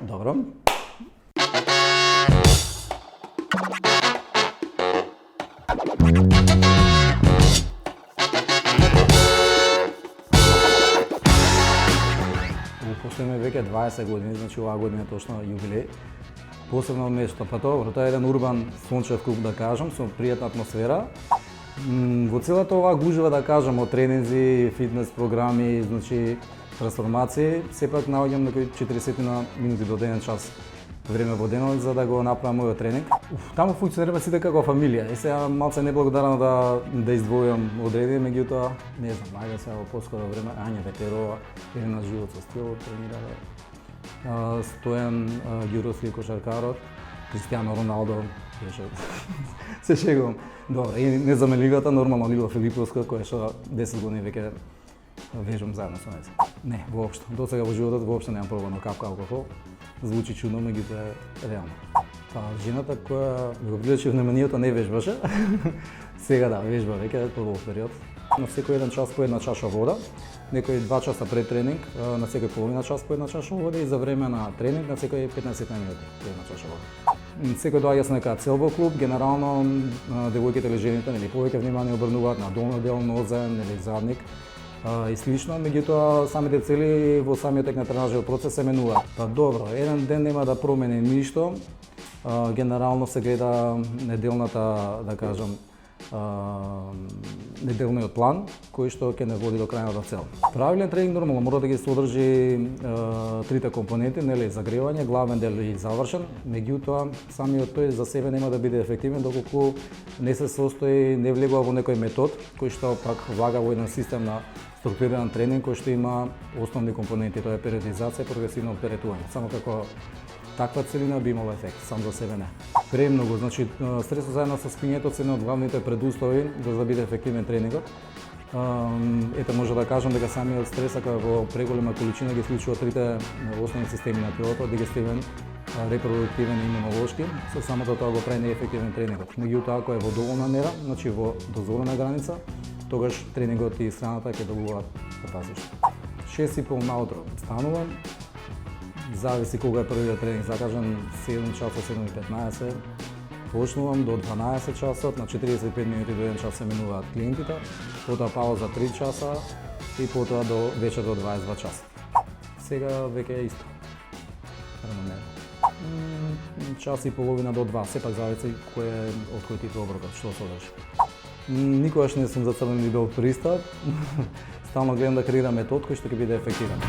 Добро. Последно веќе 20 години, значи оваа година е точно јубилеј. Посебно место, па тоа е еден урбан сончев круг да кажам, со пријатна атмосфера. Во целата оваа гужва да кажам од тренинзи, фитнес програми, значи трансформации, сепак наоѓам некои 40 минути до 1 час време во денот за да го направам мојот тренинг. Таму функционираме сите како фамилија. И сега малце неблагодарно да издвојам одредени, меѓутоа не знам, ајде сега во поскоро време Ања Ветерова, Елена Живот со стил тренирале. Стојан Ѓуровски кошаркарот, Кристијано Роналдо, беше се шегувам. Добро, и незаменливата нормално Лило Филиповска која што 10 години веќе вежам заедно со неа. Не, воопшто. До сега во животот воопшто немам пробано капка алкохол. Звучи чудно, меѓутоа е реално. Па жената која го приличи вниманието не вежбаше, сега да вежба веќе по овој период. На секој еден час по една чаша вода, некои 2 часа пред тренинг, на секој половина час по една чаша вода и за време на тренинг на секој 15 минути по една чаша вода. Секој доаѓа со нека цел во клуб, генерално девојките или жените нели повеќе внимание обрнуваат на долна дел, нозен или задник и слично, меѓутоа самите цели во самиот тек на тренажниот процес се менуваат. Па добро, еден ден нема да промени ништо. Генерално се гледа неделната, да кажам, неделниот план кој што ќе не води до крајната цел. Правилен тренинг нормално мора да ги содржи трите компоненти, нели загревање, главен дел и завршен, меѓутоа самиот тој за себе нема да биде ефективен доколку не се состои, не влегува во некој метод кој што пак влага во еден систем на структуриран тренинг кој што има основни компоненти, тоа е периодизација и прогресивно оптеретување. Само како таква целина би имала ефект, сам за себе не. Премногу, значи стресот заедно со спињето се еден од главните предуслови за да биде ефективен тренингот. Ете може да кажам дека самиот стрес ако во преголема количина ги исклучува трите основни системи на телото, дигестивен, репродуктивен и имунолошки, со самото тоа го прави неефективен тренингот. Меѓутоа ако е во доволна мера, значи во дозволена граница, тогаш тренингот и исхраната ќе добуваат фантастично. 6,5 наутро станувам, зависи кога е првиот тренинг, закажам 7 часот, 7:15, почнувам до 12 часот, на 45 минути до 1 час се менуваат клиентите, потоа пауза 3 часа и потоа до вечер до 22 часа. Сега веќе е исто. Час и половина до 2, сепак зависи од кој тип оброкот, што содржи. Никогаш не сум зацрнен и бил туриста, стално гледам да креирам метод кој што ќе биде ефективен.